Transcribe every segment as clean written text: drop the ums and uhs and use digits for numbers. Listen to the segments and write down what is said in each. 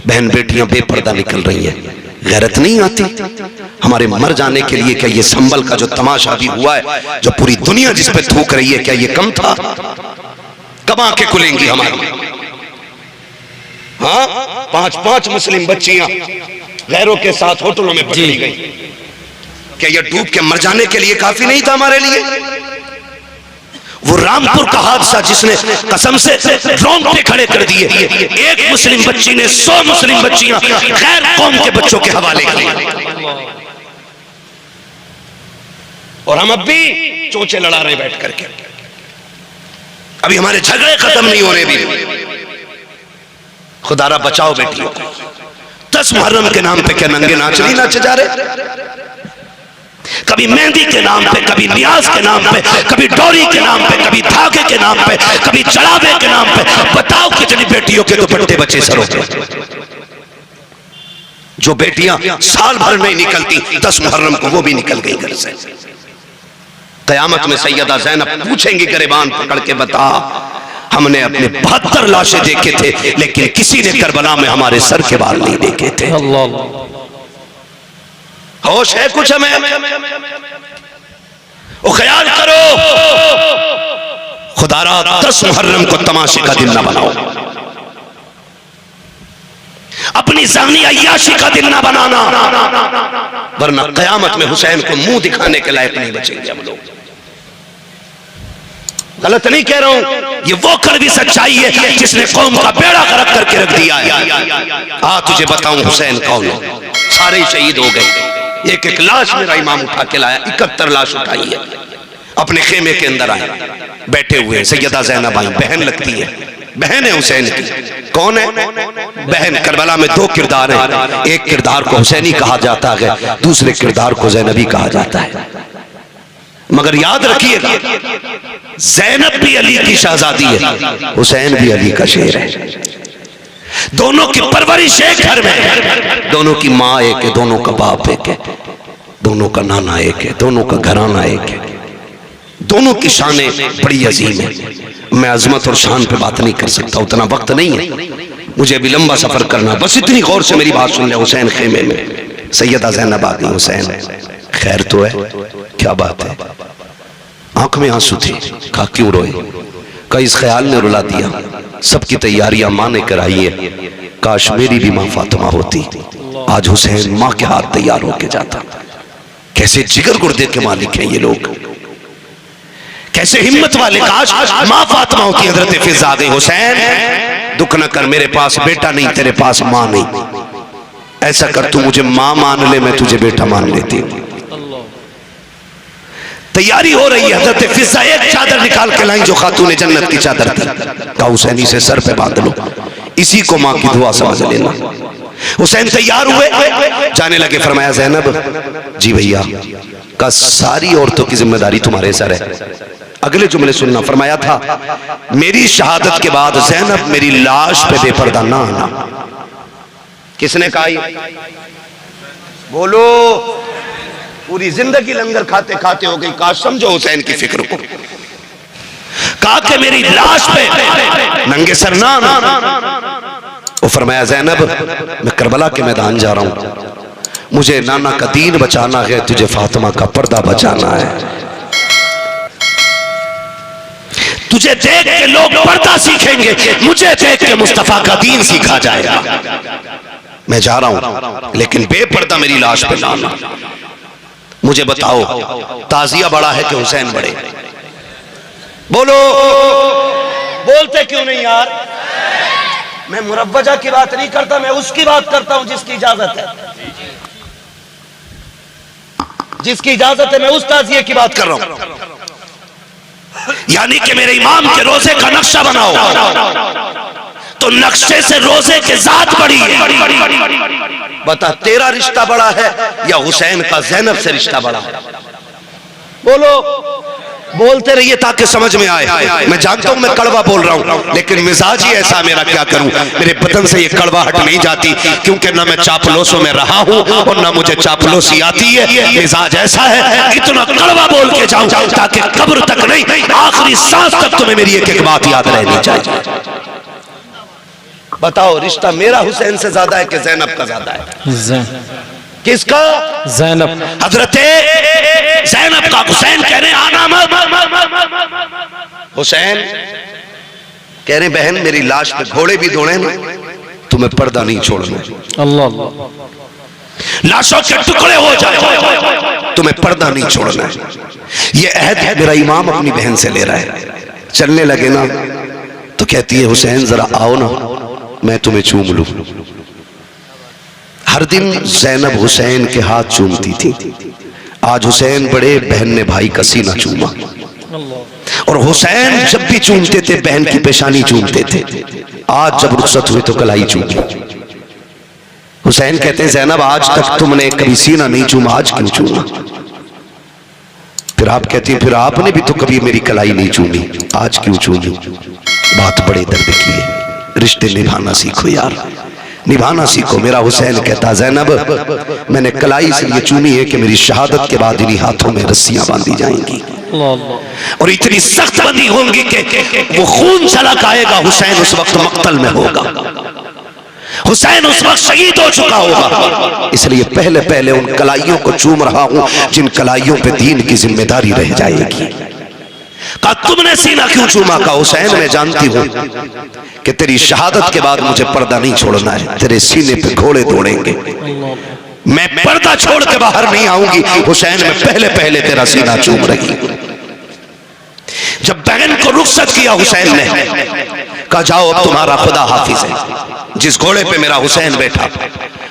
बहन बेटियां बेपर्दा निकल रही हैं, गैरत नहीं आती? हमारे मर जाने के लिए क्या ये संबल का जो तमाशा भी हुआ है, जो पूरी दुनिया जिस पे थूक रही है, क्या ये कम था? कब आंखें खुलेंगी हमारी? हाँ, 5-5 मुस्लिम बच्चियां गैरों के साथ होटलों में पकड़ी गई। क्या ये डूब के मर जाने के लिए काफी नहीं था हमारे लिए? वो रामपुर का हादसा जिसने कसम से रोंगटे खड़े कर दिए, एक मुस्लिम बच्ची ने 100 मुस्लिम बच्चियां गैर कौम के बच्चों के हवाले की, और हम अब भी चोंचे लड़ा रहे बैठ करके। अभी हमारे झगड़े खत्म नहीं हो रहे भी। खुदारा बचाओ बेटियों को। 10 मुहर्रम के नाम पे क्या नंगे नाच नहीं नाचे जा रहे? कभी मेहंदी के नाम पे, कभी नियाज के नाम पे, कभी डोरी के नाम पे, कभी धागे के नाम पे, कभी चढ़ावे के नाम पे। बताओ कितनी बेटियों के दुपट्टे बचे सरों पे। जो बेटियां साल भर नहीं निकलती, 10 मुहर्रम को वो भी निकल गई घर से। कयामत में सैयदा ज़ैनब पूछेंगी गिरबान पकड़ के, बता हमने अपने 72 लाशें देखे थे, लेकिन किसी ने करबला में हमारे सर के बाल नहीं देखे थे। होश है कुछ हमें? वो ख्याल करो, खुदारा 10 मुहर्रम को तमाशे का दिन ना बनाओ, अपनी ज़ानी अय्याशी का दिन ना बनाना, वरना कयामत में हुसैन को मुंह दिखाने के लायक नहीं बचेंगे हम लोग। गलत नहीं कह रहा हूं, ये वो कड़वी सच्चाई है जिसने कौम का बेड़ा गर्क करके रख दिया है। तुझे बताऊं हुसैन कौन है? सारे ही शहीद हो गए। एक एक लाश मेरा इमाम उठा के लाया, 71 लाश उठाई है। अपने खेमे के अंदर आए, बैठे हुए सैयदा ज़ैनब आई, बहन लगती है, बहन है हुसैन की। कौन है बहन? करबला में 2 किरदार हैं, एक किरदार को हुसैनी कहा जाता है, दूसरे किरदार को ज़ैनबी कहा जाता है। मगर याद रखिएगा, ज़ैनब भी अली की शहजादी है, हुसैन भी अली का शेर है। दोनों की परवरिश एक घर में है, दोनों की माँ एक है, दोनों का बाप एक है, दोनों का नाना एक है, दोनों का घराना एक है, दोनों की शानें बड़ी अजीम है। मैं अजमत और शान पे बात नहीं कर सकता, उतना वक्त नहीं है मुझे, अभी लंबा सफर करना। बस इतनी गौर से मेरी बात सुन ले। हुसैन खेमे में, सैयदा ज़ैनब आ गई। हुसैन खैर तो है? क्या बात है? आंख में आंसू थे। कहा क्यों रोए? कहा इस ख्याल ने रुला दिया, सबकी तैयारियां मां ने कराई है, काश मेरी भी मां फातिमा होती, आज हुसैन मां के हाथ तैयार होके जाता। कैसे जिगर गुर्दे के मालिक हैं ये लोग, कैसे हिम्मत वाले। काश मां फातिमा होती। हजरत फिजा आ गई, हुसैन दुख न कर, मेरे पास बेटा नहीं, तेरे पास मां नहीं, ऐसा कर तू मुझे मां मान ले, मैं तुझे बेटा मान लेती हूँ। तैयारी हो रही है। हजरत फिजा एक चादर निकाल के लाई जो खातून जन्नत की चादर थी, कहा हुसैनी से सर पे बांध लो, इसी को मां की दुआ समझ लेना। हुसैन तैयार हुए, जाने लगे। फरमाया ज़ैनब जी भैया, का सारी औरतों की जिम्मेदारी तुम्हारे सर है। अगले जुमले सुनना। फरमाया था मेरी शहादत के बाद ज़ैनब मेरी लाश पे बेपर्दा ना आना। किसने कहा? बोलो। पूरी जिंदगी लंगर खाते खाते हो गई, काश समझो हुसैन की फिक्र को। कहा कि मेरी लाश पे नंगे सर ना आना। वो फरमाया ज़ैनब मैं करबला के मैदान जा रहा हूं, मुझे नाना का दीन बचाना है, तुझे फातिमा का पर्दा बचाना है। तुझे देख के लोग पर्दा सीखेंगे, मुझे देख के मुस्तफा का दीन सीखा जाएगा। मैं जा रहा हूं, लेकिन बेपर्दा मेरी लाश पे लाना। मुझे बताओ ताजिया बड़ा है कि हुसैन बड़े? बोलो। बोलते क्यों नहीं यार? मैं मुरव्वजा की बात नहीं करता, मैं उसकी बात करता हूं जिसकी इजाजत है, जिसकी इजाजत है, मैं उस ताजिए की बात कर रहा हूं। यानी कि मेरे इमाम के रोजे का नक्शा बनाओ तो नक्शे से रोजे की जात बड़ी है। बता तेरा रिश्ता बड़ा है या हुसैन का ज़ैनब से रिश्ता बड़ा है? बोलो। बोलते रहिए ताकि समझ में आए। मैं जानता हूं मैं कड़वा बोल रहा हूं, लेकिन मिजाज ही ऐसा मेरा, क्या करूं। मेरे बदन से ये कड़वाहट नहीं जाती, क्योंकि ना मैं चापलूसों में रहा हूं और ना मुझे चापलूसी आती है। मिजाज ऐसा है, इतना कड़वा बोल के जाऊं ताकि कब्र तक नहीं, आखिरी सांस तक तुम्हें मेरी एक एक बात याद रहनी चाहिए। बताओ रिश्ता मेरा हुसैन से ज्यादा है कि जैनब का ज्यादा है? किसका? जैनब। हजरत जैनब का। हुसैन कह रहे आना मत। हुसैन कह रहे बहन मेरी लाश पे घोड़े भी दौड़े ना, तुम्हें पर्दा नहीं छोड़ना। अल्लाह। लाशों के टुकड़े हो जाए, तुम्हें पर्दा नहीं छोड़ना है। ये अहद है मेरा इमाम अपनी बहन से ले रहा है। चलने लगे ना तो कहती है हुसैन जरा आओ ना, मैं तुम्हें चूम लूं। हर दिन जैनब हुसैन के हाथ चूमती थी। आज हुसैन बड़े, बहन ने भाई का सीना चूमा। और हुसैन जब भी चूमते थे बहन की पेशानी चूमते थे। आज जब रुखसत हुई तो कलाई चूमी। हुसैन कहते हैं जैनब आज तक तुमने कभी सीना नहीं चूमा, आज क्यों चूमा? फिर आप कहती हैं फिर आपने भी तो कभी मेरी कलाई नहीं चूमी, आज क्यों चूमी? बात बड़े दर्द की है। रिश्ते निभाना सीखो यार, निभाना सीखो। मेरा हुसैन कहता जैनब मैंने कलाई इसलिए चूमी है कि मेरी शहादत के बाद इन्हीं हाथों में रस्सियां बांधी जाएंगी और इतनी सख्त बंदी होंगी कि वो खून छलक आएगा। हुसैन उस वक्त मक्तल में होगा, हुसैन उस वक्त शहीद हो चुका होगा। इसलिए पहले पहले उन कलाइयों को चूम रहा हूं जिन कलाइयों पे दीन की जिम्मेदारी रह जाएगी। कहा तुमने सीना क्यों चूमा? का हुसैन मैं जानती हूं कि तेरी शहादत के बाद मुझे पर्दा नहीं छोड़ना है, तेरे सीने पे घोड़े दौड़ेंगे, मैं पर्दा छोड़ के बाहर नहीं आऊंगी। हुसैन मैं पहले पहले तेरा सीना चूम रही। जब बहन को रुखसत किया हुसैन ने कहा जाओ अब तुम्हारा खुदा हाफिज है। जिस घोड़े पे मेरा हुसैन बैठा,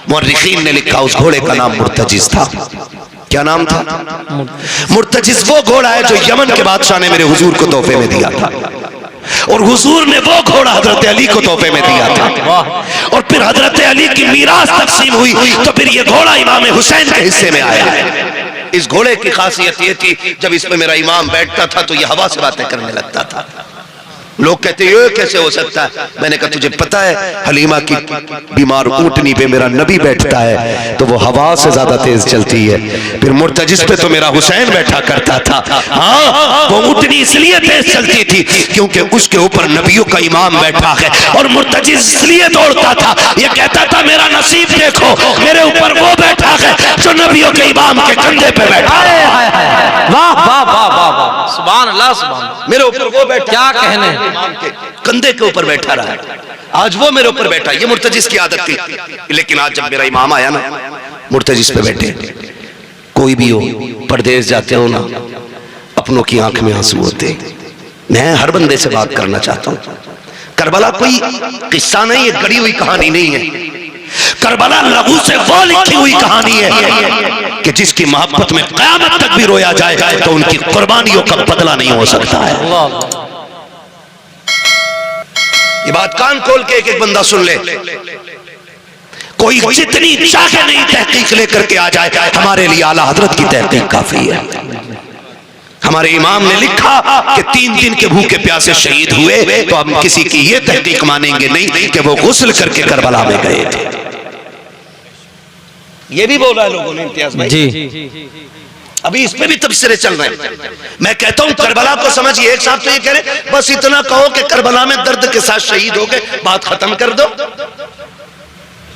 मुर्रिखीन ने लिखा उस घोड़े का नाम मुर्तजिज था। क्या नाम था? मुर्तजिज वो घोड़ा है जो यमन के बादशाह ने मेरे हुजूर को तोहफे में दिया था, और हुजूर ने वो घोड़ा हजरत अली को तोहफे में दिया था। और फिर हजरत अली की मीरास तकसीम हुई तो फिर ये घोड़ा इमाम हुसैन के हिस्से में आया है। इस घोड़े की खासियत ये थी जब इस पे मेरा इमाम बैठता था तो ये हवा से बातें करने लगता था। लोग कहते ये कैसे हो सकता है? मैंने कहा तुझे पता है हलीमा की बीमार ऊंटनी पे मेरा नबी बैठता है तो वो हवा से ज्यादा तेज चलती है। फिर मुर्तजिस पे तो मेरा हुसैन बैठा करता था। हाँ वो ऊंटनी इसलिए तेज चलती थी क्योंकि उसके ऊपर नबियों का इमाम बैठा है, और मुर्तजिस इसलिए दौड़ता था, ये कहता था मेरा नसीब देखो मेरे ऊपर वो बैठा है जो नबियों के इमाम के कंधे पे बैठा है। वाह वाह वाह वाह, सुभान अल्लाह, सुभान। मेरे ऊपर वो बैठा, क्या कहने, के कंधे के ऊपर बैठा रहा, आज वो मेरे ऊपर बैठा। ये मुर्तजिस की आदत थी। लेकिन आज जब मेरा इमाम आया ना, मुर्तजिस पे बैठे। कोई भी हो परदेश जाते हो ना, अपनों की आंख में आंसू होते। मैं हर बंदे से बात करना चाहता हूं। करबला कोई किस्सा नहीं है, गढ़ी हुई कहानी नहीं है। करबला लहू से वो लिखी हुई कहानी है कि जिसकी मोहब्बत में क़यामत तक भी रोया जाए तो उनकी कुर्बानियों का बदला नहीं हो सकता है। ये बात कान खोल के एक एक बंदा सुन ले। कोई जितनी चाहे नहीं तहकीक लेकर के आ जाए, हमारे लिए आला हजरत की तहकीक काफी है। हमारे इमाम ने लिखा कि 3 दिन के भूखे प्यासे शहीद हुए तो हम किसी की ये तहकीक मानेंगे नहीं कि वो गुस्ल करके करबला में गए थे। ये भी बोला है लोगों ने इम्तियाज भाई जी। अभी इस पे भी तबसरे चल रहे हैं। मैं कहता हूं करबला को समझिए। एक साहब तो ये कह रहे बस इतना कहो कि करबला में दर्द के साथ शहीद हो गए, बात खत्म कर दो।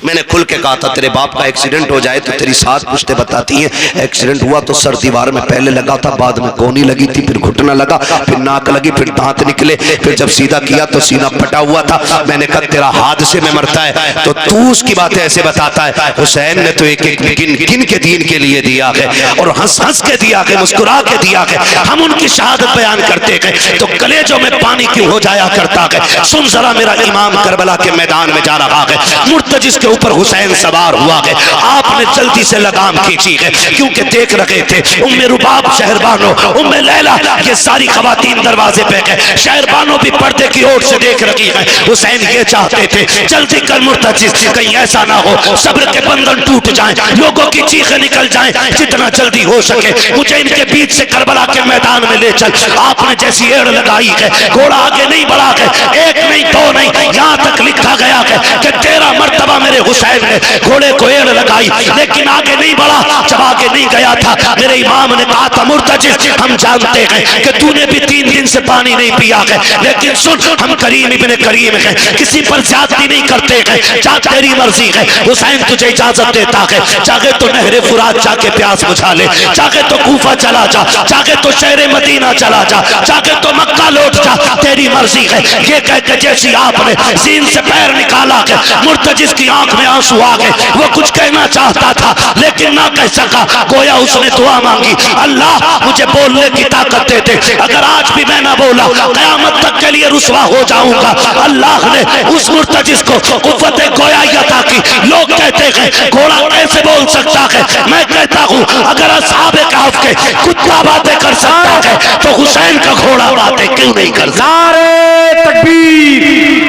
मैंने खुल के कहा था तेरे बाप का एक्सीडेंट हो जाए तो तेरी सास पुश्ते बताती हैं एक्सीडेंट हुआ तो सर दीवार में पहले लगा था, बाद में कोहनी लगी थी, फिर घुटना लगा, फिर नाक लगी, फिर दांत निकले, फिर जब सीधा किया तो सीना फटा हुआ था। मैंने कहा तेरा हादसे में मरता है तो तू उसकी बातें ऐसे बताता है। हुसैन ने तो एक एक गिन के दीन के लिए दिया है और हंस हंस के दिया है, मुस्कुरा के दिया है। हम उनकी शहादत बयान करते गए तो कलेजों में पानी क्यों हो जाया करता है। सुन जरा मेरा इमाम करबला के मैदान में जा रहा है, मुर्तजिस ऊपर हुसैन सवार हुआ है। आपने जल्दी से लगाम खींची है क्योंकि देख रहे थे उम्मे रुबाब शहरबानो, उम्मे लैला, ये सारी खवातीन दरवाजे पे गए। शहरबानो भी पर्दे की ओर से देख रही है। हुसैन ये चाहते थे जल्दी कर मुर्तजिस, कहीं ऐसा ना हो सब्र के बंधन टूट जाएं, लोगों की चीखें निकल जाएं, जितना जल्दी हो सके मुझे इनके बीच से करबला के मैदान में ले चल। आपने जैसी एड़ लगाई है, घोड़ा आगे नहीं बढ़ा है, एक नहीं दो नहीं, यहाँ तक लिखा गया है कि 13 मरतबा दफा मेरे हुसैन ने घोड़े को एड़ लगाई, लेकिन आगे नहीं बढ़ा। जब आगे नहीं गया था, मेरे इमाम ने कहा था, मुर्तजिज हम जानते हैं कि तूने भी 3 दिन से पानी नहीं पिया है, लेकिन सुन, हम करीम इब्ने करीम हैं, किसी पर ज्यादती नहीं करते हैं, जा तेरी मर्जी है। हुसैन तुझे इजाजत देता है, चाहे तो नहरे फुरात जाके प्यास बुझा ले, चाहे तो कूफा चला जा, चाहे तो शहर मदीना चला जा, चाहे तो मक्का लौट जा, तेरी मर्जी है। ये कहते जैसी आपने सीन से पैर निकाला है, मुर्तजिज की आंख में आंसू आ गए। वो कुछ कहना चाहता था लेकिन ना कह सका। गोया उसने दुआ मांगी, अल्लाह मुझे बोलने की ताकत दे दे, अगर आज भी मैं ना बोला कयामत तक के लिए रुसवा हो जाऊंगा। अल्लाह ने उस मुर्तजिज को कुव्वत गोयाई अता की। लोग कहते हैं घोड़ा कैसे बोल सकता है, मैं कहता हूँ अगर असहाबे कहफ के कुत्ता बातें कर सकता है तो हुसैन का घोड़ा बातें क्यों नहीं कर सकता। नारे तकबीर,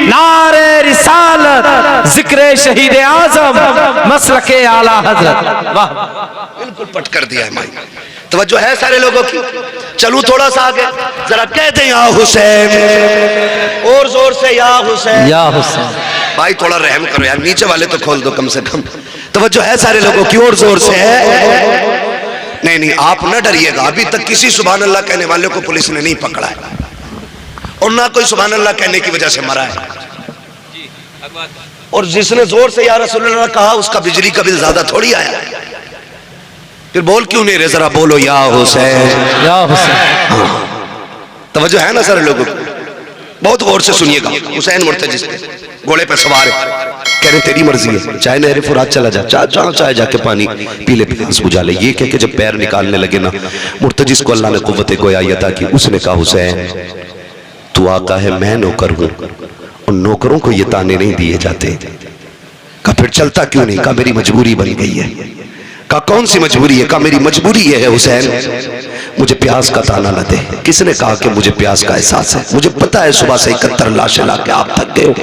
नारे रिसालत, जिक्र शहीद आजम, मसलके आला हजरत। वाह, बिल्कुल पट कर दिया है माई। तवज्जो है सारे लोगों की। चलूं थोड़ा सा आगे, जरा कह दे या हुसैन, और जोर से या हुसैन, या हुसैन। भाई थोड़ा रहम करो यार, नीचे वाले तो खोल दो कम से कम। तवज्जो है सारे लोगों की, और जोर से है। नहीं नहीं, आप न डरिएगा, अभी तक किसी सुभान अल्लाह कहने वाले को पुलिस ने नहीं पकड़ा है, और ना कोई सुभान अल्लाह कहने की वजह से मरा है। और जिसने जोर से या रसूलुल्लाह कहा उसका बिजली का बिल ज्यादा थोड़ी आया। फिर बोल क्यों नहीं रहे, जरा बोलो या हुसैन, या हुसैन। तवज्जो है ना सारे लोगों को, बहुत गौर से सुनिएगा। हुसैन मुर्तजिज पे घोड़े पे सवार है, कह रहे तेरी मर्जी है, चाहे नहरे फुरात चला जा, चाहे जाके पानी पी ले, प्यास बुझा ले। ये कह के जब पैर निकालने लगे ना, मुर्तजिज को अल्लाह ने कुव्वत गोयाई अता की। उसने कहा हुसैन तू आका है, मैं नौकर हूं, और नौकरों को ये ताने नहीं दिए जाते। का फिर चलता क्यों नहीं? का मेरी मजबूरी बन गई है। का कौन सी मजबूरी है? का मेरी मजबूरी ये है हुसैन मुझे प्यास का ताना न दे। किसने कहा कि मुझे प्यास का एहसास है? मुझे पता है सुबह से 71 लाशें लाके आप थक गए हो।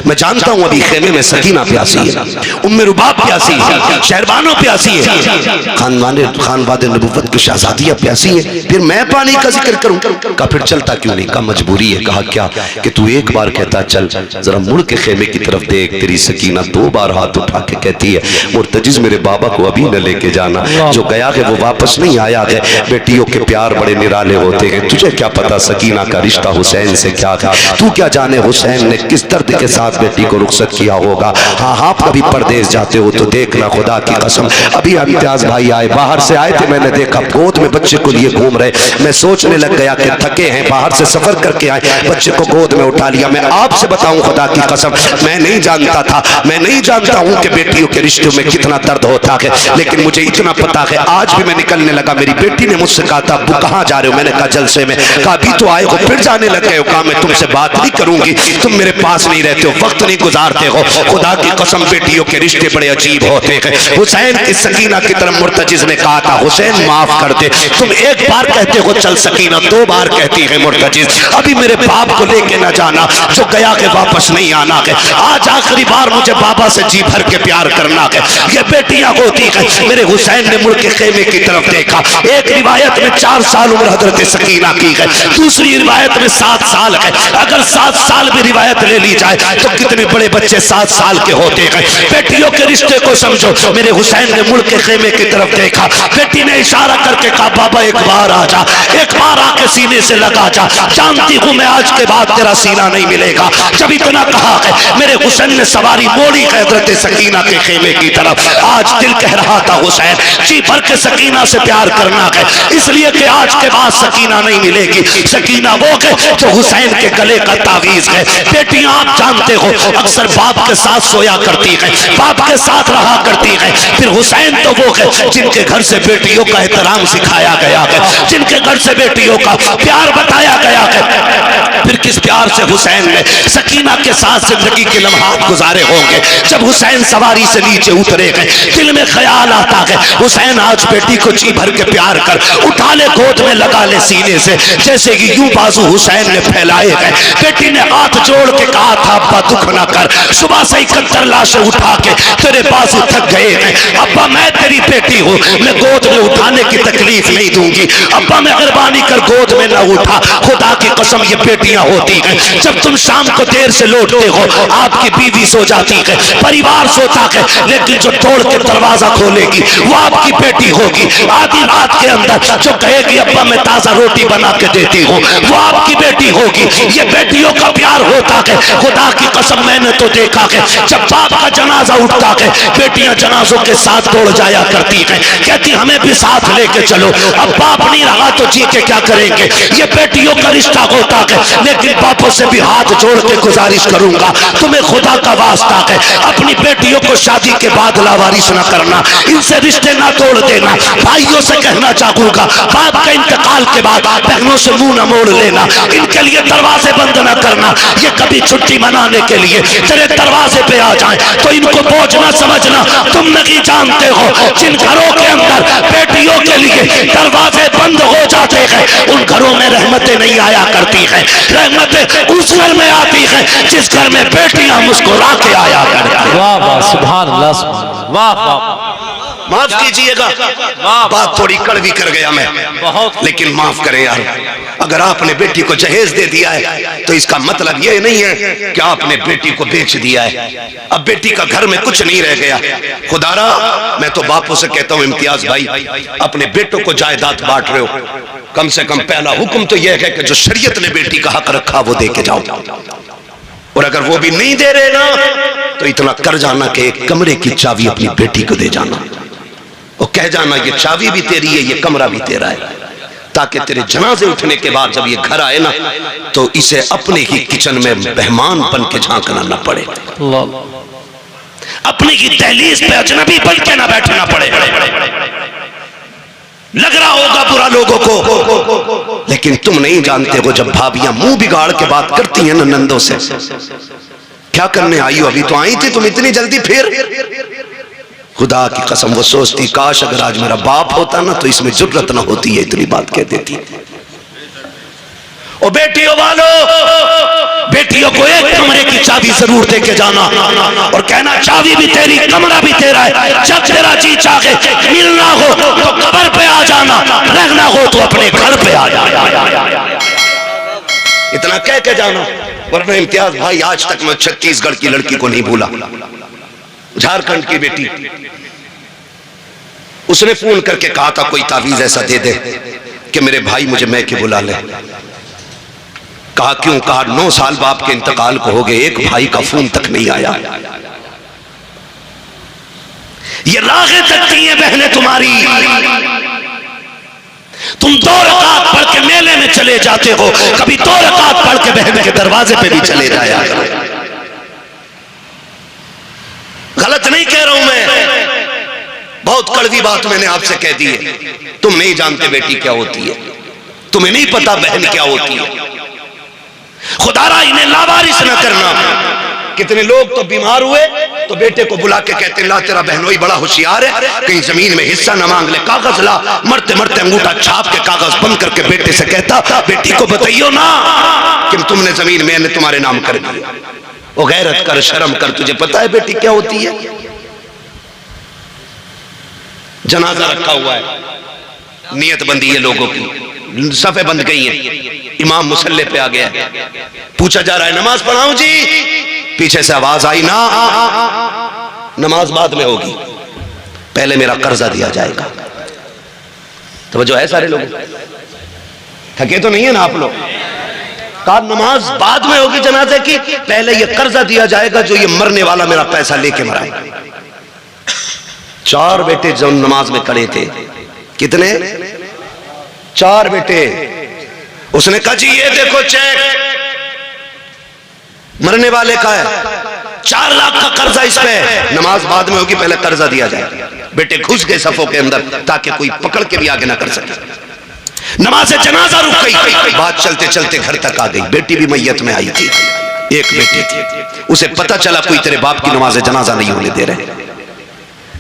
मैं जानता हूं अभी खेमे में सकीना प्यासी है, उम्मे रुबाब प्यासी है, शहरबानो प्यासी है, खानवादे नबुव्वत की शहजादियां प्यासी है, फिर मैं पानी का जिक्र करूं? का फिर चलता क्यों नहीं? का मजबूरी है। कहा क्या कि तू एक बार कहता चल, जरा मुड़ के खेमे की तरफ देख, तेरी सकीना 2 बार हाथ उठा के कहती है मुर्तजिज मेरे बाबा को अभी न लेके जाना, जो गया है वो वापस नहीं आया है। बेटियों के प्यार बड़े निराले होते हैं, तुझे क्या पता सकीना का रिश्ता हुसैन से क्या था? तू क्या जाने हुसैन ने किस दर्द के साथ बेटी को रुखसत किया होगा। हाँ हाँ, कभी परदेश जाते हो तो देखना, खुदा की कसम अभी इम्तियाज भाई आए, बाहर से आए थे, मैंने देखा गोद में बच्चे को लिए घूम रहे। मैं सोचने लग गया कि थके हैं, बाहर से सफर करके आए, बच्चे को गोद में उठा लिया। मैं आपसे बताऊं खुदा की कसम, मैं नहीं जानता था, मैं नहीं जानता हूं कि बेटियों के रिश्तों में कितना दर्द होता है, लेकिन मुझे इतना पता है। आज भी मैं निकलने लगा, मेरी बेटी ने मुझसे कहा था अब्बू कहाँ जा रहे हो? मैंने कहा जलसे में। कहा अभी तो आए हो फिर जाने लग गए हो? कहा मैं तुमसे बात नहीं करूंगी, तुम मेरे पास नहीं रहते हो, वक्त नहीं गुजारते हो। खुदा की कसम बेटियों के रिश्ते बड़े अजीब होते हैं। हुसैन की सकीना की तरफ मुर्तजिज ने कहा था हुसैन माफ कर दे, तुम एक बार कहते हो चल सकीना, 2 बार कहती है मुर्तजिज। अभी मेरे बाप को लेके ना जाना, जो गया के वापस नहीं आना है। आज आखिरी बार मुझे बाबा से जी भर के प्यार करना है। ये बेटियां होती है। मेरे हुसैन ने मुड़ के खेमे की तरफ देखा। एक रिवायत में 4 साल उम्र हजरत सकीना की है, दूसरी रिवायत में 7 साल है। अगर 7 साल भी रिवायत ले ली जाए तो कितने बड़े बच्चे 7 साल के होते हैं। बेटियों के रिश्ते को समझो। मेरे हुसैन ने मुड़ के खेमे की तरफ देखा, बेटी ने इशारा करके कहा बाबा एक बार आ जा, एक बार आके सीने से लगा जा, जानती हूं मैं आज के बाद तेरा सीना नहीं मिलेगा। जब इतना कहा है मेरे हुसैन ने सवारी मोड़ी है हजरत सकीना के खेमे की तरफ। आज दिल कह रहा था हुसैन जी भर के सकीना से प्यार करना है, इसलिए कि आज के बाद सकीना नहीं मिलेगी। सकीना वो है जो हुसैन के गले का तावीज है। बेटियां आप जानते हो अक्सर बाप के साथ सोया करती है, बाप के साथ रहा करती है। फिर हुसैन तो वो है जिनके घर से बेटियों का एहतराम सिखाया गया है, जिनके घर से बेटियों का प्यार बताया गया है। फिर किस प्यार से हुसैन ने सकीना के साथ जिंदगी के लम्हात गुजारे होंगे। जब हुसैन सवारी से नीचे उतरे गए, दिल में ख्याल आता है हुसैन आज बेटी को जी भर के प्यार कर, उठा उठा ले, गोद में लगा ले सीने से। जैसे कि यूं बाजू हुसैन ने फैलाए गए, बेटी ने हाथ जोड़ के कहा था अब्बा दुख ना कर, सुबह से 71 लाशें उठा के तेरे बाजू थक गए हैं। अब्बा मैं तेरी बेटी हूँ, मैं गोद में उठाने की तकलीफ नहीं दूंगी। अब्बा मेहरबानी कर गोद में ना उठा, खुदा की कसम ये बेटियां होती हैं। जब तुम शाम को देर से लौटते हो, आपकी बीवी सो जाती है, परिवार सोता है, लेकिन जो तोड़ के दरवाजा खोलेगी वो आपकी बेटी होगी। आधी रात के अंदर जो कहेगी अब्बा मैं ताजा रोटी बना के देती हूँ, वो आपकी बेटी होगी। ये बेटियों का प्यार होता है। खुदा की कसम मैंने तो देखा है, जब बाप का जनाजा उठता है, बेटियां जनाजों के साथ दौड़ जाया करती हैं, कहती हमें भी साथ लेके चलो। अब बाप नहीं रहा तो जी के क्या करेंगे। ये बेटियों का रिश्ता होता है। लेकिन बापों से भी हाथ जोड़ के गुजारिश करूंगा, तुम्हें खुदा का वास्ता है, अपनी बेटियों को शादी के बाद लावारिस न करना, इनसे रिश्ते ना तोड़ देना। भाइयों से कहना चाहूंगा, बाप का इंतकाल के बाद बहनों से मुंह न मोड़ लेना, इनके लिए दरवाजे बंद न करना। ये कभी छुट्टी मनाने के लिए तेरे दरवाजे पे आ जाए तो इनको बोझ न समझना। तुम नहीं जानते हो जिन घरों के अंदर बेटियों के लिए दरवाजे बंद हो जाते हैं, उन घरों में रहमतें नहीं आया करती हैं। रहमतें उस घर में आती हैं जिस घर में बेटियां मुस्कुरा के आया करती हैं। वाह वाह सुभान अल्लाह, वाह वाह। माफ कीजिएगा, बात थोड़ी कड़वी कर गया मैं, बहुत, लेकिन माफ करें यार। अगर आपने बेटी को जहेज दे दिया है तो इसका मतलब ये नहीं है कि आपने बेटी को बेच दिया है। अब बेटी का घर में कुछ नहीं रह गया। खुदारा मैं तो बापों से कहता हूँ, इम्तियाज भाई अपने बेटों को जायदाद बांट रहे हो, कम से कम पहला हुक्म तो यह है कि जो शरीयत ने बेटी का हक रखा वो दे के जाओ। और अगर वो भी नहीं दे रहे ना तो इतना कर जाना कि एक कमरे की चाबी अपनी बेटी को दे जाना और कह जाना ये चाबी भी तेरी है, ये कमरा भी तेरा है, ताकि तेरे जनाजे उठने के बाद जब ये घर आए ना तो इसे अपने ही किचन में मेहमान बन के झांकना ना पड़े, अपनी ही दहलीज पे अजनबी बन के ना बैठना पड़े। लग रहा होगा बुरा लोगों को, लेकिन तुम नहीं जानते हो जब भाभियां मुंह बिगाड़ के बात करती हैं ना नंदों से, क्या करने आई हो, अभी तो आई थी तुम इतनी जल्दी फिर। खुदा की कसम वो सोचती काश अगर आज मेरा बाप होता ना तो इसमें जुर्रत ना होती है, इतनी बात कह देती। ओ बेटियों वालों, बेटियों को एक कमरे की चाबी जरूर दे के जाना और कहना चाबी भी तेरी, कमरा भी तेरा है। जब तेरा जी चाहे मिलना हो तो कब्र पे आ जाना, रहना हो तो अपने घर पे आ जाना। इतना कह के जाना, वरना इम्तियाज भाई आज तक मैं छत्तीसगढ़ की लड़की को नहीं भूला, झारखंड की बेटी, उसने फोन करके कहा था कोई तावीज ऐसा दे दे कि मेरे भाई मुझे मैके बुला ले। कहा क्यों? कहा 9 साल बाप के इंतकाल को हो गए, एक भाई का फोन तक नहीं आया। ये रागें तकती हैं बहनें तुम्हारी, तुम 2 रकात पढ़ के मेले में चले जाते हो, कभी 2 रकात पढ़ के बहन के दरवाजे पे भी चले जाया। गलत नहीं कह रहा हूं मैं, बहुत कड़वी बात मैंने आपसे कह दी है। तुम नहीं जानते बेटी क्या होती है, तुम्हें नहीं पता बहन क्या होती है। खुदारा इन्हें लावारिस न करना। कितने लोग तो बीमार हुए तो बेटे को बुला के कहते ला तेरा बहनोई बड़ा होशियार है, कहीं जमीन में हिस्सा न मांग ले, कागज ला। मरते मरते अंगूठा छाप के कागज बंद करके बेटे से कहता बेटी को बताइयो ना कि तुमने जमीन मैंने तुम्हारे नाम कर दी। वो गैरत कर, शर्म कर, तुझे पता है बेटी क्या होती है। जनाजा रखा हुआ है, नियत बंदी है लोगों की, सफे बंद गई है, इमाम मुसल्ले पे आ गया, पूछा जा रहा है नमाज पढ़ाऊं जी, पीछे से आवाज आई ना नमाज बाद में होगी, पहले मेरा कर्जा दिया जाएगा। तो जो है सारे लोग थके तो नहीं है ना आप लोग। कहा नमाज बाद में होगी जनाजे की, पहले ये कर्जा दिया जाएगा जो ये मरने वाला मेरा पैसा लेके मरा है। 4 बेटे जो नमाज में खड़े थे, कितने? 4 बेटे। उसने कहा जी ये देखो चेक मरने वाले का है, 4 लाख का कर्जा इस पे, नमाज बाद में होगी पहले कर्जा दिया जाए। बेटे घुस गए सफों के अंदर ताकि कोई पकड़ के भी आगे ना कर सके। नमाज जनाजा रुक गई, बात चलते चलते घर तक आ गई। बेटी भी मैयत में आई थी, एक बेटी थी, उसे पता चला कोई तेरे बाप की नमाज जनाजा नहीं होने दे रहे।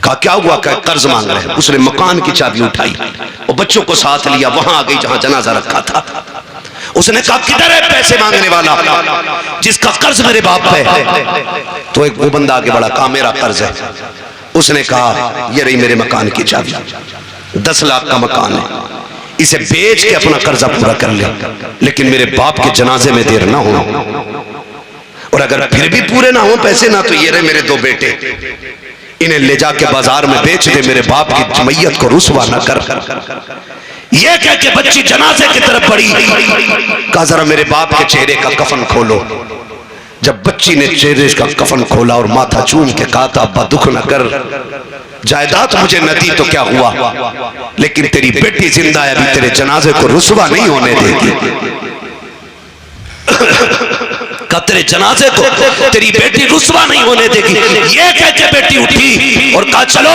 कहा क्या हुआ? क्या कर्ज मांग रहे हैं? उसने मकान की चाबी उठाई और बच्चों को साथ लिया, वहां आ गई जहां जनाजा रखा था। उसने कहा किधर है पैसे मांगने वाला जिसका कर्ज मेरे बाप पे है? तो एक वो बंदा आगे बढ़ा, कहा मेरा कर्ज है। उसने कहा ये रही मेरे मकान की चाबी, 10 लाख का मकान है, इसे बेच के अपना कर्जा पूरा कर ले, लेकिन मेरे बाप के जनाजे में देर ना हो, और अगर फिर भी पूरे ना हो पैसे ना, तो ये रहे मेरे 2 बेटे, इन्हें ले जाके बाजार में बेच दे, मेरे बाप की मैयत को रुसवा न कर। ये कह के बच्ची जनाजे की तरफ बढ़ी, कहा जरा मेरे बाप के चेहरे का कफन खोलो। जब बच्ची ने चेहरे का कफन खोला और माथा चूम के कहा था अब्बा दुख न कर, जायदाद मुझे न दी तो क्या हुआ, लेकिन तेरी बेटी जिंदा है, अभी तेरे जनाजे को रुसवा नहीं होने देगी। तेरे जनाजे को तेरी बेटी रुसवा नहीं होने देगी। ये कह के बेटी उठी और कहा चलो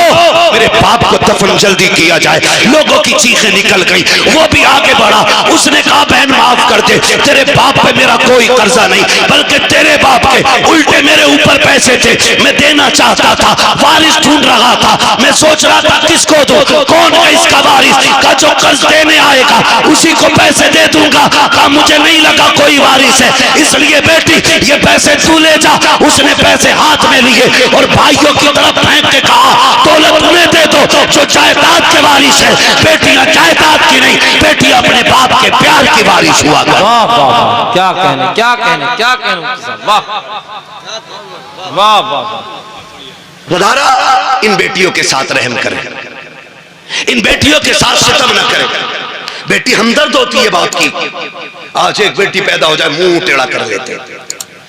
मेरे बाप को दफन जल्दी किया जाए। लोगों की चीखें निकल गई, वो भी आगे बढ़ा। उसने कहा बहन माफ कर दे, तेरे बाप पे मेरा कोई कर्जा नहीं, बल्कि तेरे बाप के उल्टे मेरे ऊपर पैसे थे, मैं देना चाहता था, वारिस ढूंढ रहा था, मैं सोच रहा था किसको दो, कौन है इसका वारिस का जो कर्ज देने आएगा उसी को पैसे दे दूंगा। कहा मुझे नहीं लगा कोई वारिस है, इसलिए बेटी ये पैसे तू ले जा। उसने पैसे हाथ में लिए और भाइयों की तरफ फेंक के कहा दौलत उन्हें दे दो जो जायदाद के वारिस है। बेटियां जायदाद की नहीं, बेटियां अपने बाप के प्यार की वारिस हुआ कर। वाह वाह, क्या कहने क्या कहने क्या कहने, वाह वाह वाह। खुदारा इन बेटियों के साथ रहम करें, इन बेटियों के साथ सितम न करें। बेटी हमदर्द होती है बात की। आज एक बेटी पैदा हो जाए मुंह टेढ़ा कर लेते,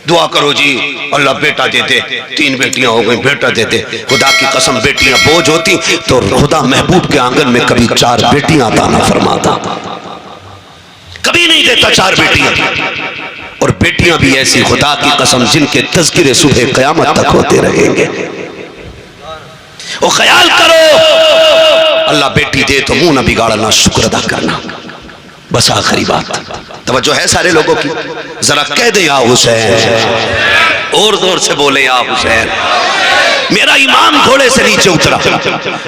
दुआ करो जी अल्लाह बेटा दे दे, 3 बेटियां हो गई बेटा दे दे। खुदा की कसम बेटियां बोझ होती तो खुदा महबूब के आंगन में कभी 4 बेटियां अता न फरमाता, कभी नहीं देता 4 बेटियां। और बेटियां भी ऐसी खुदा की कसम जिनके तज़किरे सुबह क़यामत तक होते रहेंगे। वो ख्याल करो अल्लाह बेटी दे तो मुंह न बिगाड़ना, शुक्र अदा करना। बस आखिरी बात तवज्जो है सारे लोगों की, जरा कह दे या हुसैन, और जोर से बोले या हुसैन। मेरा इमाम घोड़े से नीचे उतरा,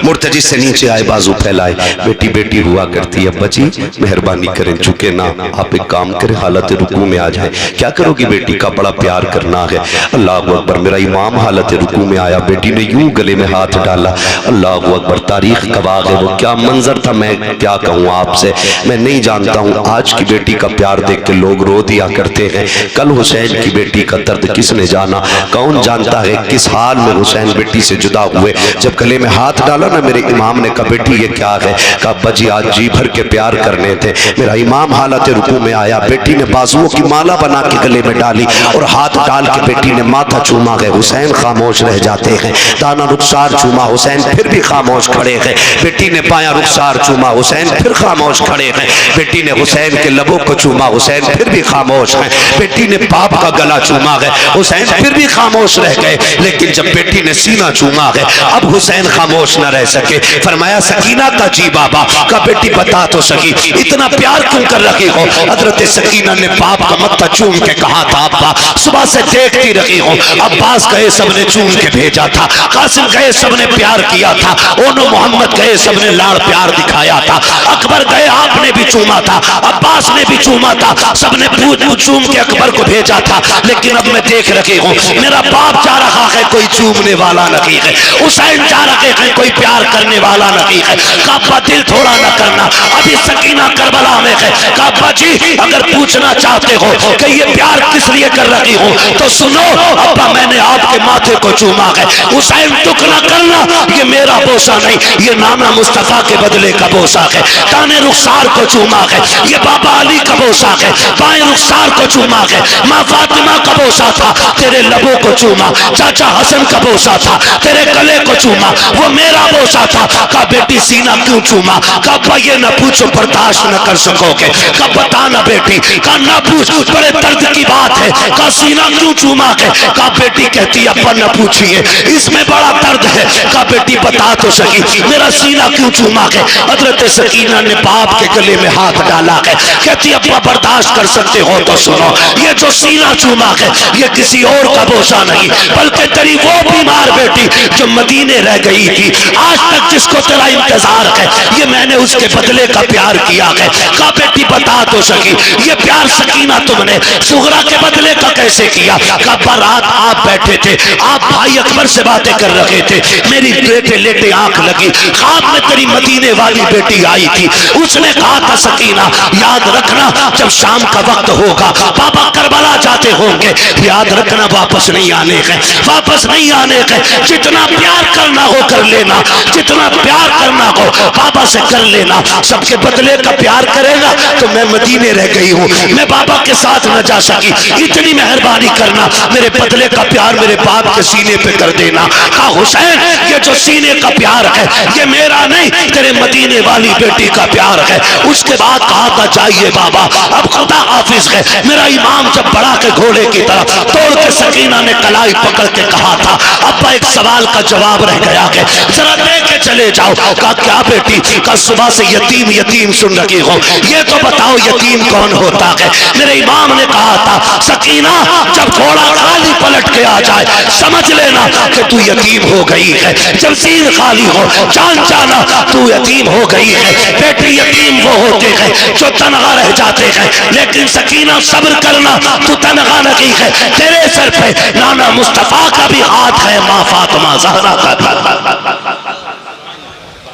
मुर्तजी से नीचे आए, बाजू फैलाए, बेटी बेटी हुआ करती है, बची मेहरबानी करें चुके ना, आप एक काम करें हालत रुकू में आ जाए। क्या करोगी? बेटी का बड़ा प्यार करना है। अल्लाह अकबर। मेरा इमाम हालत रुकू में आया, बेटी ने यूं गले में हाथ डाला, अल्लाह अकबर। तारीख गवाह है वो क्या मंजर था, मैं क्या कहूँ आपसे, मैं नहीं जानता हूँ। आज की बेटी का प्यार देख के लोग रो दिया करते हैं, कल हुसैन की बेटी का दर्द किसने जाना, कौन जानता है किस हाल में हुसैन बेटी से जुदा हुए। जब गले में हाथ डाला ना मेरे इमाम ने कहा बेटी ये क्या है? कहा बजी आज जी भर के प्यार करने थे। मेरा इमाम हालत रुकू में आया, बेटी ने बाजुओं की माला बना के गले में डाली और हाथ डाल के बेटी ने माथा चूमा गए। हुसैन खामोश रह जाते हैं। दाना रुखसार चूमा, हुसैन फिर भी खामोश खड़े हैं। बेटी ने पाया रुखसार चूमा, हुसैन फिर खामोश खड़े हैं। बेटी ने हुसैन के लबों को चूमा, हुसैन फिर भी खामोश है। बेटी ने बाप का गला चूमा है, हुसैन फिर भी खामोश रह गए। लेकिन जब बेटी ने सीना चूमा है अब हुसैन खामोश न रह सके। फरमाया सकीना का जी बाबा का बेटी बता तो सकी इतना प्यार क्यों कर रही हो? हजरत सकीना ने बाप का मत्था चूम के कहा था अब्बा सुबह से देखती रही हो, अब्बास गए सबने चूम के भेजा था, कासिम गए सबने प्यार किया था, ओनो मोहम्मद गए सबने लाड़ प्यार दिखाया था, अकबर गए आपने भी चूमा था, अब्बास ने भी चूमा था, सबने पूछ चूम के अकबर को भेजा था। लेकिन अब मैं देख रही हूँ मेरा बाप जा रहा है कोई चूमने वाला नहीं है, हुसैन जा रहे हैं कोई प्यार करने वाला नहीं है। काबा दिल थोड़ा न करना, अभी सकीना करबला में है। काबा जी अगर पूछना चाहते हो कि ये प्यार किस लिए कर रही हूँ तो सुनो अब्बा मैंने आपके माथे को चूमा है। हुसैन दुख न करना, ये मेरा बोसा नहीं, ये नाना मुस्तफा के बदले का बोसा है। दाने रुखसार को चूमा है, ये बाबा अली का बोसा है। बाएं रुखसार को चूमा है, माँ फातिमा का बोसा था, तेरे लबों को चूमा। चाचा हसन का बोसा था, तेरे गले को चूमा, वो मेरा बोसा था। का बेटी सीना क्यों चूमा? का ये न पूछो बर्दाश्त न कर सकोगे, का बताना बेटी, का न पूछ बड़े दर्द की बात है, का सीना क्यों चूमा है? का बेटी कहती अब्बा न पूछिए इसमें बड़ा दर्द है, का कहा बेटी बता तो सकी मेरा सीना क्यों चूमा है। हजरत सकीना ने बाप के गले में हाथ डाला है, कहती अब्बा बर्दाश्त कर सकते हो तो सुनो, ये जो सीना चूमा है ये किसी और का बोझा नहीं, बल्कि तेरी वो बीमार बेटी जो मदीने रह गई थी, आज तक जिसको तेरा इंतजार है, ये मैंने उसके बदले का प्यार किया है। कहा बेटी बता तो सकी ये प्यार सकीना तुमने सुगरा के बदले का कैसे किया। कहा रात आप बैठे थे, आप भाई अकबर से बातें कर रहे थे, मेरी लेटे लेटे आंख लगी, ख्वाब में तेरी मदीने वाली बेटी आई थी, उसने कहा था सकीना याद रखना जब शाम का वक्त होगा पापा करबला जाते होंगे, याद रखना वापस नहीं आने का, वापस नहीं आने का, जितना प्यार करना हो कर लेना, जितना प्यार करना हो पापा से कर लेना, सबके बदले का प्यार करेगा तो मैं मदीने रह गई हूँ, मैं बाबा के साथ न जा सकी, इतनी मेहरबानी करना मेरे बदले का प्यार मेरे बाप के सीने पे कर देना। कहा हुसैन ये जो सीने का प्यार है ये मेरा नहीं तेरे मदीने वाली बेटी का प्यार है। उसके बाद कहा था जाइए बाबा अब खुदा हाफिज है। मेरा इमाम जब बढ़ा के घोड़े की तरफ तोड़ के सकीना ने कलाई पकड़ के कहा था अब्बा एक सवाल का जवाब रह गया है जरा दे के चले जाओ। कहा क्या बेटी? कल सुबह से यतीम यतीम सुन रही हो, ये तो बताओ यतीम कौन होता है। मेरे इमाम ने कहा था सकीना जब घोड़ा खाली पलट के आ जाए समझ लेना कि तू यतीम हो गई है, जब सीन खाली हो जान जाना तू यतीम हो गई है। बेटी यतीम वो होते हैं जो तनहा रह जाते हैं, लेकिन सकीना सब्र करना तू तनहा नहीं है, तेरे सर पे नाना मुस्तफा का भी हाथ है, माँ फातिमा ज़हरा का।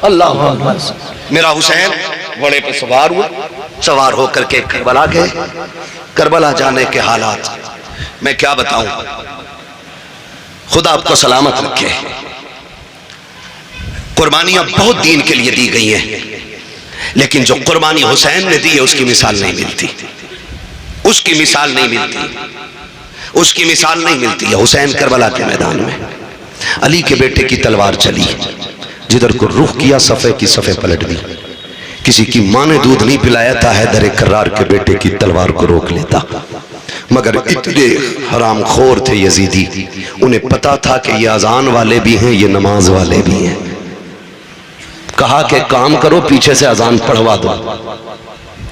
अल्लाह मेरा हुसैन घोड़े पे सवार हुआ, सवार होकर के करबला गए। करबला जाने के हालात मैं क्या बताऊं, खुदा आपको सलामत रखे। कुर्बानियां बहुत दीन के लिए दी गई हैं, लेकिन जो कुर्बानी हुसैन ने दी है उसकी मिसाल नहीं मिलती, उसकी मिसाल नहीं मिलती, उसकी मिसाल नहीं मिलती है। हुसैन करबला के मैदान में अली के बेटे की तलवार चली, जिधर को रुख किया सफ़े की सफ़े पलट दी। किसी की माँ ने दूध नहीं पिलाया था, हैदर कर्रार के बेटे की तलवार को रोक लेता, मगर इतने हराम खोर थे यजीदी, उन्हें पता था कि ये अजान वाले भी हैं ये नमाज वाले भी हैं। कहा कि काम करो पीछे से अजान पढ़वा दो,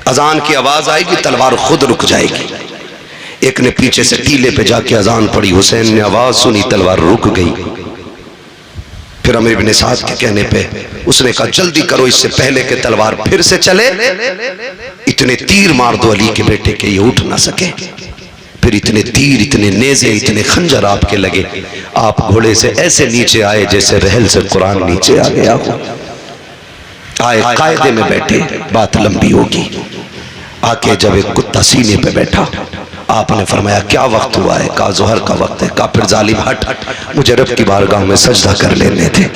अजान की आवाज आएगी तलवार खुद रुक जाएगी। एक ने पीछे से टीले पे जाके अजान पढ़ी, हुसैन ने आवाज सुनी तलवार रुक गई। फिर अमीर इब्न साद के कहने पे उसने कहा जल्दी करो इससे पहले के तलवार फिर से चले, इतने तीर मार दो अली के बेटे के ये उठ ना सके। फिर इतने तीर इतने नेज़े इतने खंजर आपके लगे, आप घोड़े से ऐसे नीचे आए जैसे रहल से कुरान नीचे आ गया हो। आए कायदे में बैठे, बात लंबी होगी। आके जब एक कुत्ता सीने पे बैठा आपने फरमाया क्या वक्त हुआ है? कहा जोहर का वक्त है। कहा फिर जालिम हट, मुझे रब की बारगाह में सजदा कर लेने थे,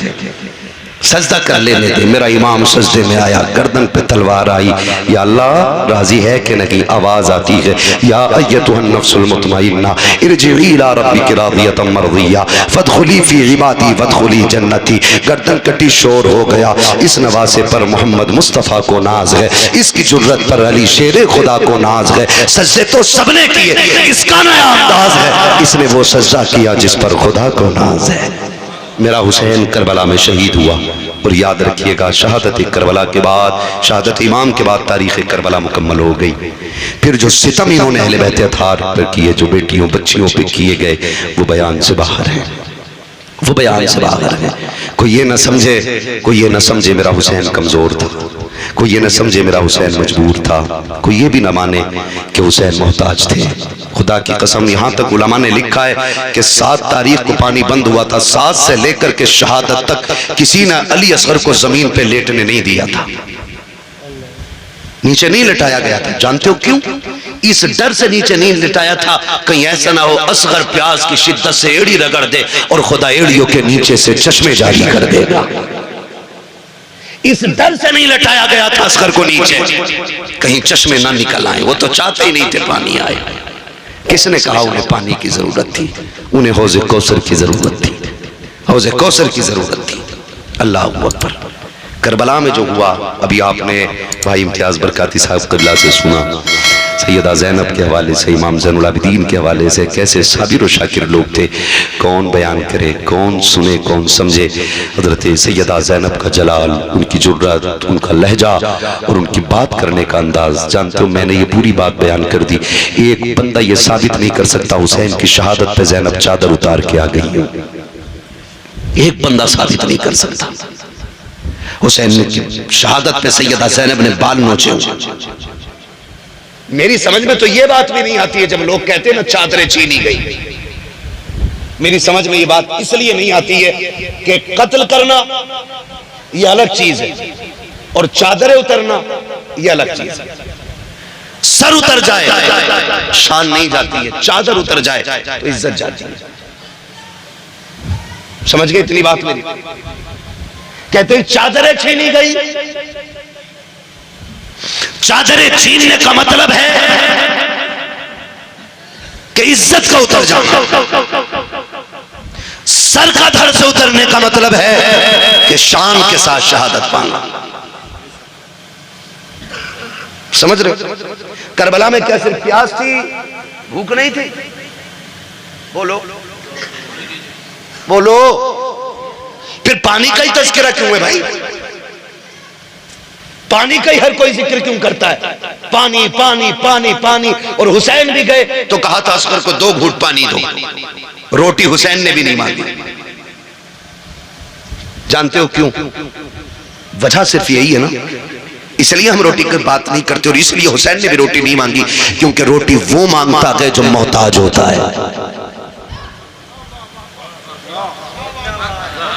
सजदा कर लेने दे। मेरा इमाम सजदे में आया, गर्दन पे तलवार आई, या अल्लाह राजी है कि नहीं? आवाज आती है या अय्यतुहन नफ्सुल मुतमइन्ना इरजिई इला रब्बिकी रादियतम मरदिया फदखुली फी इबादी वदखुली जन्नती। गर्दन कटी, शोर हो गया। इस नवासे पर मोहम्मद मुस्तफ़ा को नाज है, इसकी जुर्रत पर अली शेरे खुदा को नाज है। सजदे तो सबने किए, इसका नया अंदाज है, इसने वो सजदा किया जिस पर खुदा को नाज है। मेरा हुसैन करबला में शहीद हुआ। और याद रखिएगा शहादत करबला के बाद, शहादत इमाम के बाद तारीख़ करबला मुकम्मल हो गई। फिर जो सितम इन्होंने अहले बैत अतार पर किए, जो बेटियों बच्चियों पे किए गए, वो बयान से बाहर है, वो बयान से बाहर है। कोई ये ना समझे, कोई ये ना समझे मेरा हुसैन कमज़ोर था, कोई ये ना समझे मेरा हुसैन मजबूर था, कोई ये भी ना माने कि हुसैन मोहताज थे। खुदा की कसम, यहाँ तक उलमा ने लिखा है कि 7 तारीख को पानी बंद हुआ था, 7 से लेकर के शहादत तक किसी ने अली असगर को जमीन पे लेटने नहीं दिया था, नीचे नहीं लिटाया गया था। जानते हो क्यों? इस डर से नीचे नहीं लिटाया था कहीं ऐसा ना हो असगर प्यास की शिद्दत से एड़ी रगड़ दे और खुदा एड़ियों के नीचे से चश्मे जारी कर देगा। इस डर से नहीं लटाया गया था असगर को नीचे, कहीं चश्मे ना निकल आए। वो तो चाहते ही नहीं थे पानी आए। किसने कहा उन्हें पानी की जरूरत थी? उन्हें हौज़े कौसर की जरूरत थी, हौज़े कौसर की जरूरत थी। अल्लाह अकबर। करबला में जो हुआ, अभी आपने भाई इम्तियाज बरकाती साहब क़िबला से सुना सैयदा ज़ैनब के हवाले से, इमाम ज़ैनुल आबिदीन के हवाले से, कैसे साबिर और शाकिर लोग थे, कौन बयान करे, कौन सुने, कौन समझे। हज़रत सैयदा ज़ैनब का जलाल, उनकी जुर्रत, उनका लहजा और उनकी बात करने का अंदाज। जानते हो, मैंने ये पूरी बात बयान कर दी। एक बंदा ये साबित नहीं कर सकता हुसैन की शहादत पे ज़ैनब चादर उतार के आ गई है। एक बंदा साबित नहीं कर सकता। हुसैन की शहादत पे सैयदा ज़ैनब ने बाल नोचे। मेरी समझ में तो ये बात भी नहीं आती है जब लोग कहते हैं ना चादरें छीनी गई। मेरी समझ में ये बात इसलिए नहीं आती है कि कत्ल करना ये अलग चीज है और चादरें उतरना ये अलग चीज है। सर उतर जाए शान नहीं जाती है, चादर उतर जाए तो इज्जत जाती है। समझ गए इतनी बात मेरी? कहते हैं चादरें छीनी गई। चादरें छीनने का मतलब है कि इज्जत का उतर जाना। सर का धड़ से उतरने का मतलब है कि शान के साथ शहादत पाना। समझ रहे? करबला में क्या सिर्फ प्यास थी, भूख नहीं थी? बोलो बोलो। फिर पानी का ही तज़किरा क्यों है भाई? पानी का ही हर कोई जिक्र क्यों करता है? पानी पानी पानी पानी। और हुसैन भी गए तो कहा था अस्कर को 2 घूंट पानी दो। रोटी हुसैन ने भी नहीं मांगी। जानते हो क्यों? वजह सिर्फ यही है ना, इसलिए हम रोटी की बात नहीं करते। और इसलिए हुसैन ने भी रोटी नहीं मांगी, क्योंकि रोटी वो मांगता है जो मोहताज होता है।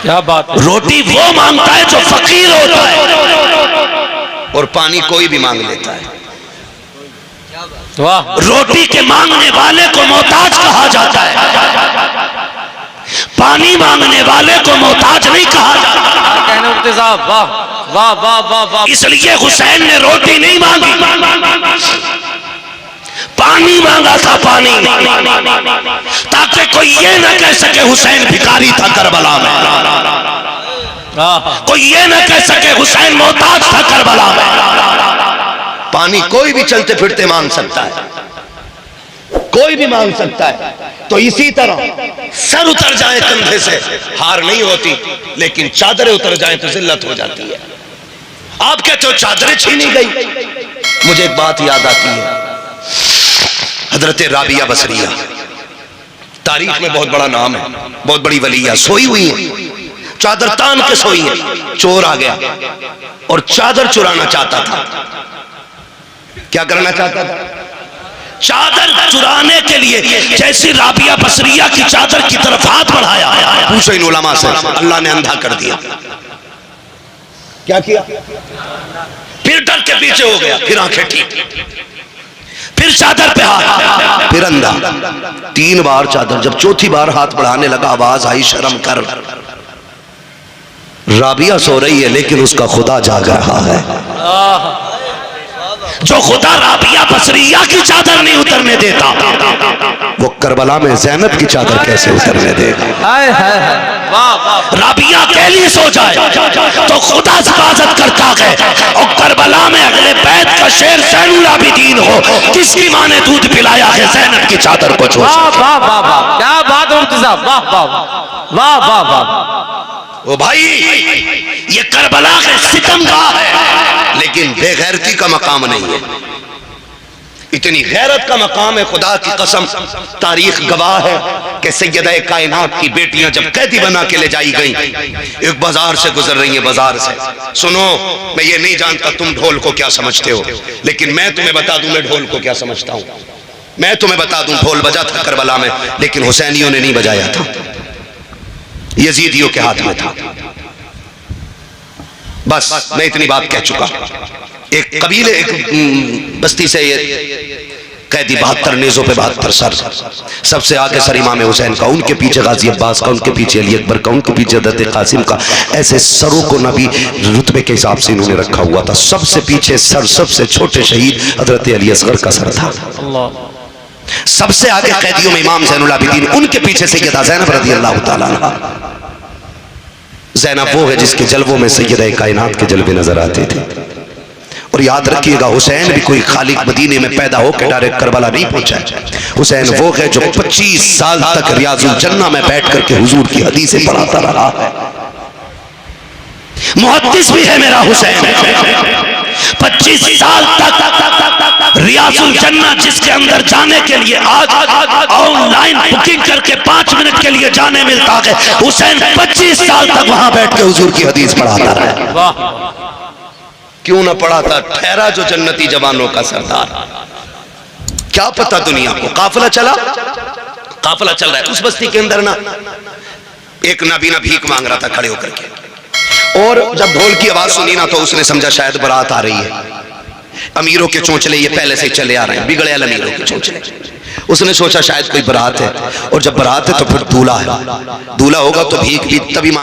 क्या बात है? रोटी वो मांगता है जो फकीर होता है, और पानी कोई भी मांग लेता है। वाह। रोटी के मांगने वाले को मोहताज कहा जाता है, पानी मांगने वाले को मोहताज नहीं कहा जाता। कहने मुफ्ती साहब, वाह वाह वाह वाह वाह। इसलिए हुसैन ने रोटी नहीं मांगी, पानी मांगा था, पानी, ताकि कोई ये ना कह सके हुसैन भिखारी था करबला में। कोई ये ना कह सके हुसैन मोहताज था करबला में। पानी कोई भी चलते फिरते मांग सकता है, कोई भी मांग सकता है। तो इसी तरह सर उतर जाए कंधे से हार नहीं होती, लेकिन चादरें उतर जाए तो जिल्लत हो जाती है। आप कहते हो चादरें छीनी गई, मुझे एक बात याद आती है। हजरत राबिया बसरिया तारीख में बहुत बड़ा नाम है, बहुत बड़ी वलिया, सोई हुई है, चादर तान के सोई है। चोर आ गया और चादर चुराना चाहता था। क्या करना चाहता था? चादर चुराने के लिए जैसी राबिया बसरिया की चादर की तरफ हाथ बढ़ाया, पूछो इन उलमा से, अल्लाह ने अंधा कर दिया। क्या किया? फिर डर के पीछे हो गया, फिर आंखें ठीक, फिर चादर पे हाथ, फिर अंधा। 3 बार चादर। जब चौथी बार हाथ बढ़ाने लगा, आवाज आई, शर्म कर। राबिया सो रही है लेकिन उसका खुदा जाग रहा है। जो खुदा राबिया बसरिया की चादर नहीं उतरने देता, वो करबला में ज़ैनब की चादर कैसे उतरने देगा? राबिया अकेली सो जाए तो खुदा हिफाजत करता है, और करबला में अगले बैत का शेर ज़ैनुल आबिदीन हो, किसकी माँ ने दूध पिलाया है ज़ैनब की चादर को छोड़? वाह वाह वाह, क्या बात है मुफ्ती साहब, वाह वाह वाह वाह वाह। ओ भाई, ये करबला के सितमगाह है, लेकिन बेगैरती का मकाम नहीं है। इतनी गैरत का मकाम है, खुदा की कसम। तारीख गवाह है कि सैयदा कायनात की बेटियां जब कैदी बना के ले जाई गई, एक बाजार से गुजर रही है, बाजार से। सुनो, मैं ये नहीं जानता तुम ढोल को क्या समझते हो, लेकिन मैं तुम्हें बता दूं मैं ढोल को क्या समझता हूं। मैं तुम्हें बता दूं, ढोल बजा था करबला में, लेकिन हुसैनियों ने नहीं बजाया था, यजीदियों के हाथ में था। बस मैं इतनी बात कह चुका। एक कबीले, एक बस्ती से ये कैदी 72 नेज़ों पे 72 सर, सबसे आगे सर इमाम हुसैन का, उनके पीछे गाजी अब्बास का, उनके पीछे अली अकबर का, उनके पीछे हज़रत कासिम का। ऐसे सरों को नबी रुतबे के हिसाब से इन्होंने रखा हुआ था। सबसे पीछे सर, सबसे छोटे शहीद हज़रत अली असगर का सर था। सबसे आगे कैदियों में इमाम ज़ैनुल आबिदीन, उनके पीछे सैयदा ज़ैनब रज़ियल्लाहु ताला अन्हा। ज़ैनब वो है जिसके जलवों में सैयदा कायनात के जलवे नजर आते थे। और याद रखिएगा, हुसैन भी कोई खाली मदीने में पैदा होकर डायरेक्ट करबला नहीं पहुंचा। हुसैन वो है जो 25 साल तक रियाजुल जन्ना में बैठ करके हुजूर की हदीसें पढ़ाता रहा है। मुहद्दिस भी है मेरा हुसैन। 25 साल तक रियाजुल जन्ना जिसके अंदर जाने के लिए आज ऑनलाइन बुकिंग करके 5 मिनट के लिए जाने मिलता है, हुसैन 25 साल तक वहां बैठ के हुजूर की हदीस पढ़ाता रहा। क्यों ना पढ़ाता? ठहरा जो जन्नती जवानों का सरदार। क्या पता दुनिया को। काफिला चला, काफिला चल रहा है। उस बस्ती के अंदर ना एक नाबीना भीख मांग रहा था खड़े होकर के, और जब ढोल की आवाज सुनी ना तो उसने समझा शायद बारात आ रही है। अमीरों के चोंचले ये पहले से चले आ रहे हैं, बिगड़े अमीरों के चोंचले। उसने सोचा शायद कोई बारात है, और जब बारात है तो फिर दूल्हा है, दूल्हा होगा तो भीख भी तभी